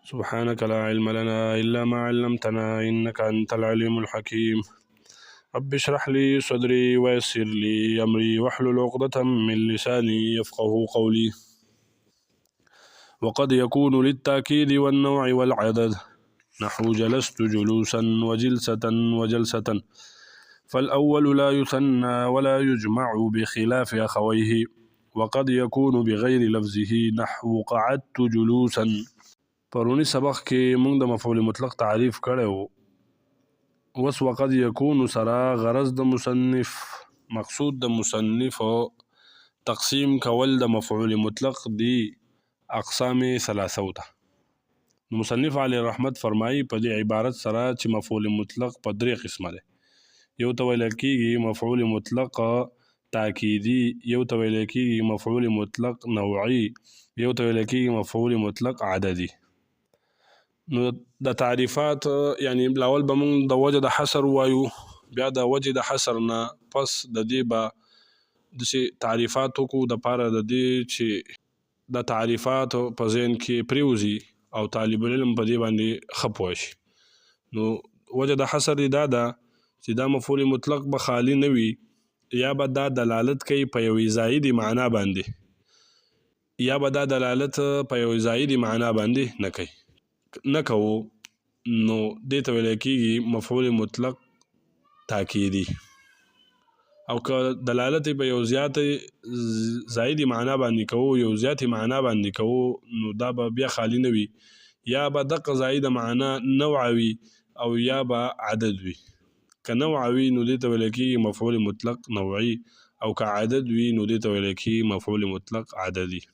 سبحانك لا علم لنا إلا ما علمتنا إنك أنت العليم الحكيم. رب اشرح لي صدري ويسر لي أمري واحلل عقدة من لساني يفقه قولي. وقد يكون للتأكيد والنوع والعدد نحو جلست جلوسا وجلسة وجلسة، فالأول لا يثنى ولا يجمع بخلاف أخويه، وقد يكون بغير لفظه نحو قعدت جلوسا. پرونی سبق کې موږ د مفعول مطلق تعریف کړی و. اوس وقد یکون سره غرض د مصنف مقصود د مصنف تقسیم کول د مفعول مطلق دی اقسام ثلاثو ته. مصنف علی رحمت فرمایي په دې عبارت سره چې مفعول مطلق په درې قسمه دی. یو ته ویل کېږي مفعول مطلق تاکیدي، یو ته ویل کېږي مفعول مطلق نوعي، یو ته ویل کېږي مفعول مطلق عددي. نو د تعریفات یعنی لاول به موږ د وجه د حصر وایو، بیا د وجه د حصر نه پس د دې به داسې تعریفات وکړو د پاره د دې چې د تعریفات په ذهن کې پریوزي او طالب العلم په دې باندې ښه پوه شي. نو وجه د حصر دا ده چې دا مفعول مطلق به خالی نه وي، یا به دا دلالت کوي په یوې زایدې معنا باندې، یا به دا دلالت په یوې زایدې معنا باندې نه کوي نه کوو، نو دې ته ویل کېږي مفعول مطلق تاکیدي. او که دلالت په یو زایدې معنا باندې کوو، یو زیاتې معنا باندې کوو، نو دا به بیا خالی نه وي، یا به دغه زایده معنا نوع وي او یا به عدد وي. که نوع وي نو دې ته ویل کېږي مفعول مطلق نوعي، او که عدد وي نو دې ته ویل کېږي مفعول مطلق عددي.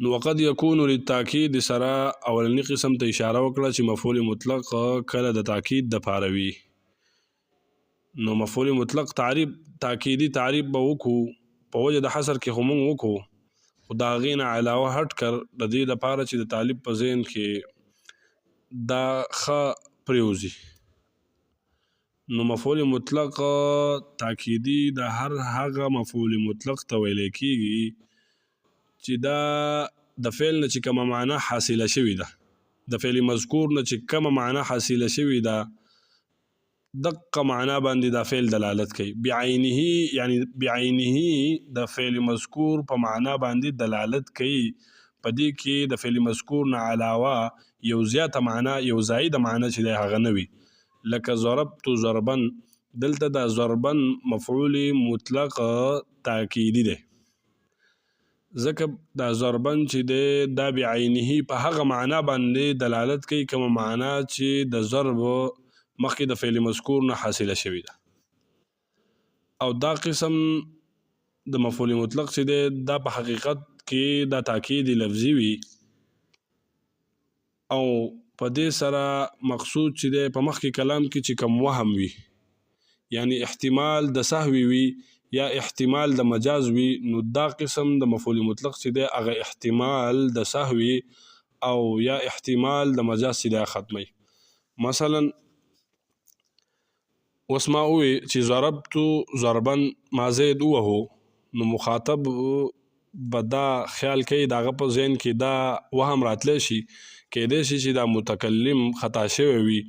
نو وقد يكون للتاکید سره اولنی قسم ته اشاره وکړه چې مفعول مطلق کله د تاکید د پاره وي. نو مفعول مطلق تعریف تاکیدی تعریف به وکړو په وجه د حصر کې خو موږ وکړو، خو د هغې نه علاوه هټ کر د دې لپاره چې د طالب په ذهن کې دا ښه پریوزي. نو مفعول مطلق تاکیدی د هر هغه مفعول مطلق ته ویل کېږي چې دا د فعل نه چې کومه معنا حاصله شوې ده، د فعل مذکور نه چې کومه معنا حاصله شوې ده، دقه معنا باندې دا فعل دلالت کوي. بعینه یعنی بعینه د فعل مذکور په معنا باندې دلالت کوي. په دې کې د فعل مذکور نه علاوه یو زیاته معنا، یو زایده معنا چې دی هغه نه وي. لکه ضربت ضربن، دلته د ضربن مفعول مطلق تاکیدی دی، ځکه دا ضربن چې دی دا بعینه په هغه معنا باندې دلالت کوي کومه معنا چې د ضرب مخکې د فعل مذکور نه حاصله شوې ده. او دا قسم د مفعول مطلق چې دی دا په حقیقت کې دا تاکید لفظي وي، او په دې سره مقصود چې دی په مخکې کلام کې چې کوم وهم وي، یعنی احتمال د سهوی وي یا احتمال د مجاز وي، نو دا قسم د مفعول مطلق چې دی هغه احتمال د سهوی او یا احتمال د مجاز چې دی ختمي. مثلا اوس ما ووی چې ضربتو ضربن ما زید ووهو، نو مخاطب به دا خیال کوي د هغه په ذهن کې دا وهم راتلی شي، کیدای شي چې دا متکلم خطا شوی وي،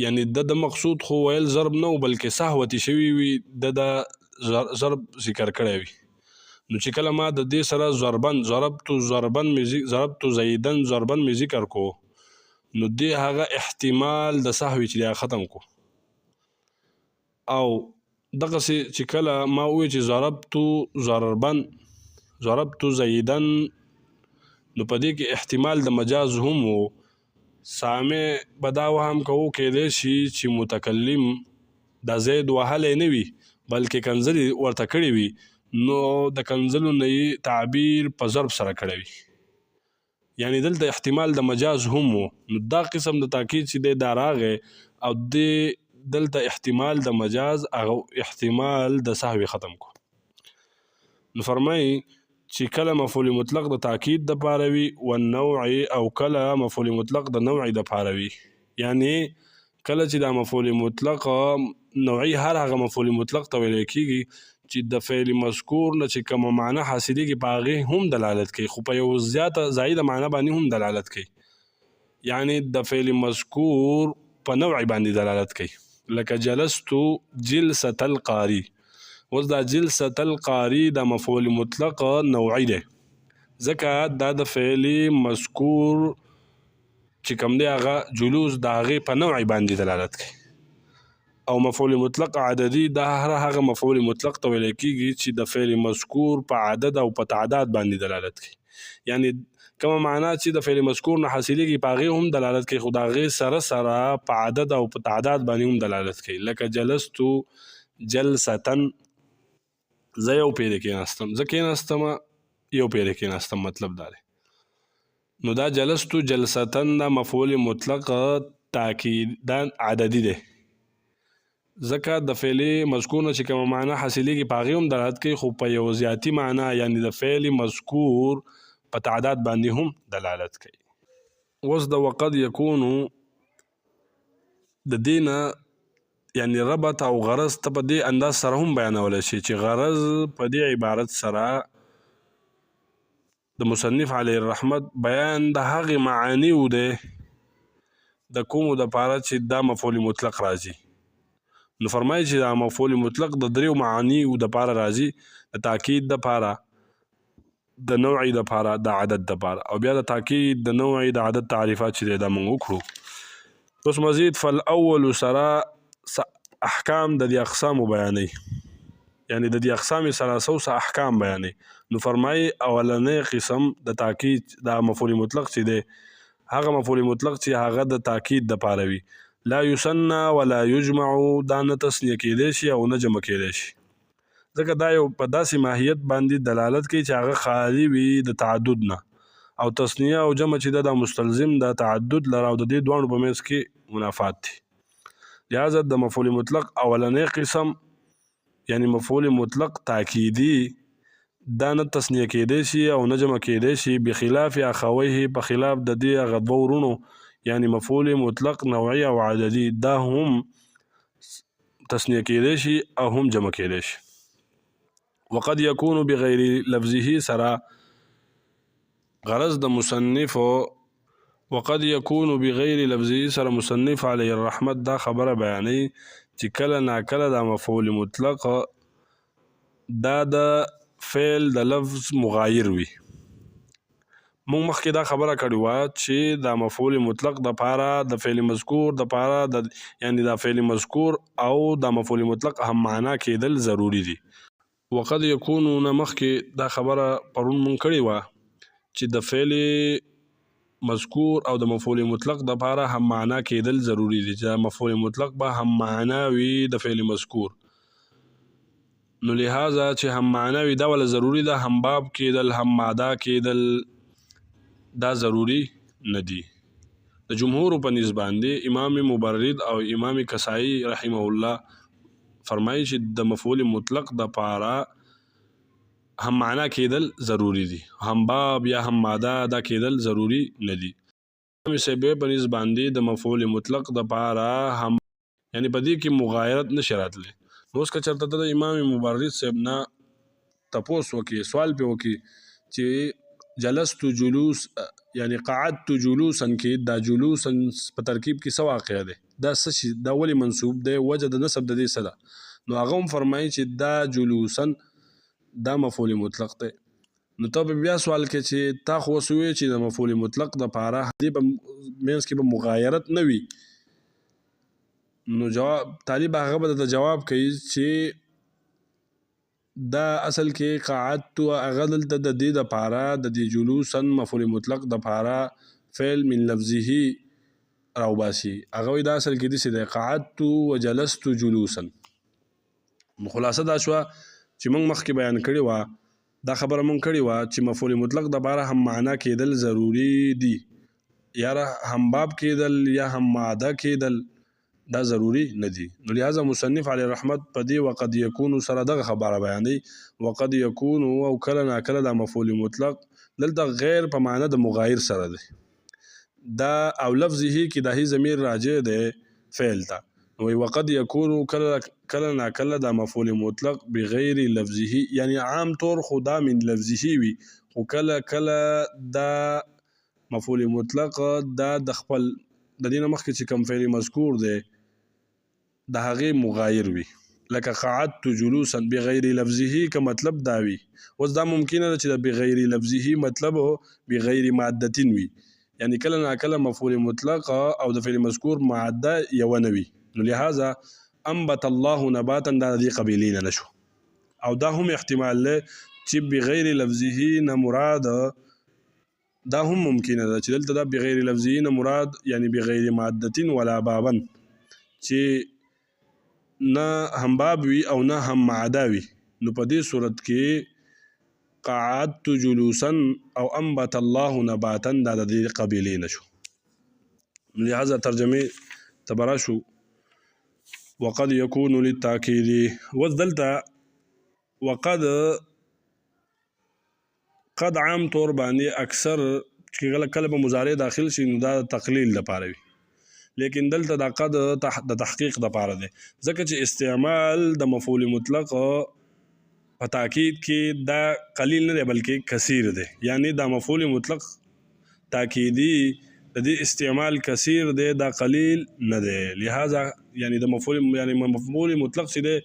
یعنی د مقصود خو ویل ضرب نه و بلکې سهوتی شوی وي، د ضرب ذکر کړی وي. نو چې کله ما د دې سره ضربن ضربتو ضربن ضربتو زیدن ضربن می ذکر کو، نو دې هغه احتمال د سهوی چې ختم کو. او دغسې چې کله ما ووی چې ضربتو ضربن ضربتو زیدن، نو په دې کې احتمال د مجاز هم و. سامع به دا وهم کوو کیدای شي چې متکلم دا زید وهلی نه وي بلکې کنځلې ورته کړې وي، نو د کنځلو نه یې تعبیر په ضرب سره کړی وي، یعنی دلته احتمال د مجاز هم و. نو دا قسم د تاکید چې دی دا راغی، او دلته احتمال د مجاز او احتمال د سهوی ختم کو. نو فرمایي چې کله مفعول مطلق د تاکید د پاره وي والنوع، او کله مفعول مطلق د نوع د پاره وي، یعنی کله چې دا مفعول مطلق نوعي هر هغه مفعول مطلق ته ویل کېږي چې د فعل مذکور نه چې کومه معنی حاصلېږي په هغې هم دلالت کوي، خو په یو زیاته زایده معنی باندې هم دلالت کوي. یعنی د فعل مذکور په نوع باندې دلالت کوي، لکه جلستو جلسة القاری. اوس دا جلسة القاری دا مفعول مطلق نوعي دی، ځکه دا د فعل مذکور چې کوم دی هغه جلوس د هغې په نوع باندې دلالت کوي. او مفعول مطلق عددي دا هغه مفعول مطلق ته ویل کېږي چې د فعل مذکور په عدد او په تعداد باندې دلالت کوي. یعنی کومه معنا چې د فعل مذکور نه حاصلېږي په هغې هم دلالت کوي، خو د هغې سره سره په عدد او په تعداد باندې هم دلالت کوي. لکه جلستو جلسةً، زه یو پیری کېناستم، زه کېناستم یو پیری کېناستم، مطلب دا دی. نو دا جلستو جلسةً دا مفعول مطلق تاکید دا عددي دی، ځکه د فعل مذکور نه چې کومه معنا حاصلېږي په هغې هم دلالت کوي، خو په یو زیاتي معنا یعنی د فعل مذکور په تعداد باندې هم دلالت کوي. اوس د وقد یکونو د دې نه یعنی ربط او غرض ته په دې انداز سره هم بیانولی شي چې غرض په دې عبارت سره د مصنف علیه الرحمت بیان د هغې معانیو دی د کومو دپاره چې دا مفعول مطلق راځي. نو فرمایي چې دا مفعول مطلق د دریو معانیو دپاره راځي، د تاکید دپاره، د نوعي دپاره، د عدد دپاره. او بیا د تاکید د نوعي د عدد تعریفات چې دی دا موږ وکړو. اوس مزید فالاول سره احکام د دې اقسامو بیانوي، یعنی د دې اقسام ثلاثو څه احکام بیانوي. نو فرمایي اولنی قسم د تاکید دا مفعول مطلق چې دی هغه مفعول مطلق چې هغه د تاکید دپاره وي، لا یثنى ولا یجمع، دا نه تثنیه کیدی شي او نه جمع کیدی شي، ځکه دا یو په داسې ماهیت باندې دلالت کوي چې هغه خالي وي د تعدد نه. او تثنیه او جمع چې دا مستلزم د تعدد لره او د دې دواړو په منځ کې منافات دي. لہذا د مفعول مطلق اولنی قسم یعنی مفعول مطلق تاکیدی دا نه تثنیه کیدی شي او نه جمع کیدی شي، بخلاف اخویه، په خلاف د دې هغه دوه ورونو یعنی مفعول مطلق نوعي او عددي، دا هم تثنیه کیدی شي او هم جمع کیدی شي. وقد یکون بغیر لفظه سره غرض د مصنف وقد یکون بغیر لفظه سره مصنف علیه الرحمت دا خبره بیانوي چې کله ناکله دا مفعول مطلق دا د فعل د لفظ مغایر وي. مونږ مخکې دا خبره کړې وه چې دا مفعول مطلق دپاره د فعل مذکور دپاره یعنی دا فعل مذکور او دا مفعول مطلق هم معنا کېدل ضروري دي. وقد یکون نه مخکې دا خبره پرون مونږ کړې وه چې د فعل مذکور او د مفعول مطلق دپاره هم معنا کېدل ضروري دي، چې مفعول مطلق به هم معنا وي د فعل مذکور. نو لہذا چې هم معنا وي دا ولا ضروري ده، هم باب کېدل هم ماده کېدل دا ضروري نه دي. د جمهور په نسبت باندې امام مبرد او امام کسائی رحمه الله فرمایي چې د مفعول مطلق دپاره هم معنا کېدل ضروري دي، هم باب یا هم ماده دا کېدل ضروري نه دي. امام سیبوی په نسبت باندې د مفعول مطلق دپاره هم یعنی په دې کې مغایرت نشي راتلی. نو اوس که چېرته د امام مبرد صاحب نه تپوس وکړي، سوال پې وکړي چې جلست جلوس یعنی قعدت جلوسا کې دا جلوسا په ترکیب کې څه واقع دی، دا څه شي، دا ولې منصوب دی، وجه د نصب د دې څه ده؟ نو هغه هم فرمایي چې دا جلوسا دا مفعول مطلق دی. نو ته به بیا سوال کې چې تا خو اوس ووایې چې د مفعول مطلق دپاره دې په منځ کې به مغایرت نه وي. نو جواب طالب هغه به درته جواب کوي چې دا اصل کې قعدت هغه دلته د دې دپاره د دې جلوسا مفعول مطلق دپاره فعل من لفظه راوباسي. هغه وایي دا اصل کې داسې دی قعدت وجلست جلوسا. خلاصه دا شوه چې موږ مخکې بیان کړې وه، دا خبره موږ کړې وه چې مفعول مطلق دپاره هم معنا کېدل ضروري دي، یا هم باب کېدل یا هم ماده کېدل دا ضروري نه دي. نو لہذا مصنف علیه رحمت په دې وقد یکون سره دغه خبره بیانوي. وقد یکون او کله ناکله دا مفعول مطلق دلته غیر په معنا د مغایر سره دی، دا او لفظه کې دا هی ضمیر راجع دی فعل ته. وقد يكون کله ناکله دا مفعول مطلق بغیر لفظه یعنی عام طور خدا من لفظه وي خو کله دا مفعول مطلق دا د خپل د دې نه مخکې چې کوم فعل مذکور دی د هغې مغایر وي لکه قعدت جلوسا بغیر لفظه که مطلب دا وي اوس دا ممکنه ده چې د بغیر لفظه مطلب بغیر مادتین وي یعنی کله ناکله مفعول مطلق او د فعل مذکور ماده یو نه وي نو لهذا انبت الله نباتا دا دې قبیلې نه نشو او دا هم احتمال له چې بغیر لفظه نه مراد دا هم ممکنه ده چې دلته دا بغیر لفظه نه مراد یعنی بغیر مادتین ولا بابا چې نه هم باب وي او نه هم معده وي نو په دې صورت کې قعدت جلوسا او انبت الله نباتا دا د دې قبیلې نشو لهذا ترجمه تبراشو وقد يكون للتأكيد وذلتا وقد قد عام طور باندې اکثر چې کله په مضارع داخل شي نو دا تقلیل لپاره وي لیکن دلته دا قد د تحقیق لپاره دی ځکه چې استعمال د مفعول مطلق په تاکید کې دا قلیل نه دی بلکې کثیر دی یعنی دا مفعول مطلق تاکیدی د دې استعمال کثیر دی دا قلیل نه دی لہذا یعنی د مفعول مطلق چې دی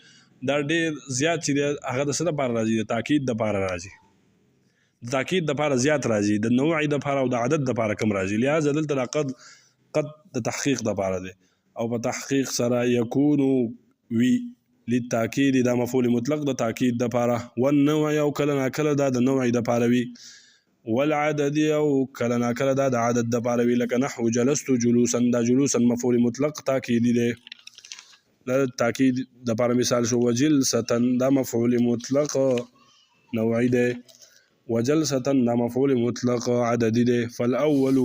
دا ډېر زیات چې دی هغه د څه دپاره راځي د تاکید دپاره راځي د تاکید دپاره زیات راځي د نوع دپاره او د عدد دپاره کم راځي لہذا دلته دا قد د تحقیق دپاره دی او په تحقیق سره یکون وي للتاکید دا مفعول مطلق د تاکید دپاره والنوع او کله ناکله دا د نوع دپاره وي والعدد او کله ناکله دا د عدد دپاره وي لکه نحو جلست جلوسا دا جلوسا مفعول مطلق تاکیدي دی دا تاکید دپاره مثال شو وجلسة دا مفعول مطلق نوعي دی وجلسة دا مفعول مطلق عددي دی فالاول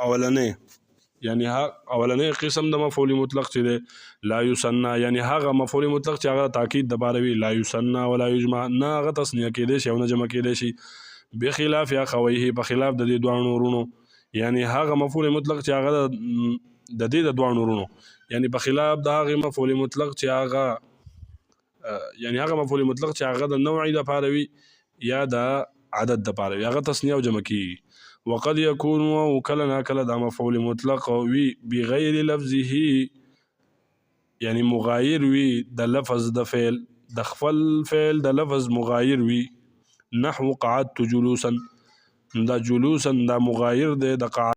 اولنې یعنی اولنې قسم د مفعول مطلق چې دی لا یثنى یعنی هغه مفعول مطلق چې هغه تاکید دپاره وي لا یثنى ولا یجمع نه هغه تثنیه کیدی شي او نه جمع کیدی شي بخلاف اخویه په خلاف د دې دوه ورونو یعنی هغه مفعول مطلق چې هغه د دې د دوه ورونو یعنی په خلاف د هغه مفعول مطلق چې هغه یعنی هغه مفعول مطلق چې هغه د نوع دپاره وي یا د عدد دپاره وي هغه تثنیه او جمع کیږي وقد يكون وكله ناكله دا مفعول مطلق وي بغیر لفظه یعنی مغایر وي د لفظ د فعل د خپل فعل د لفظ مغایر وي نحو قعدت جلوسا دا جلوسا دا مغایر دی د قعدت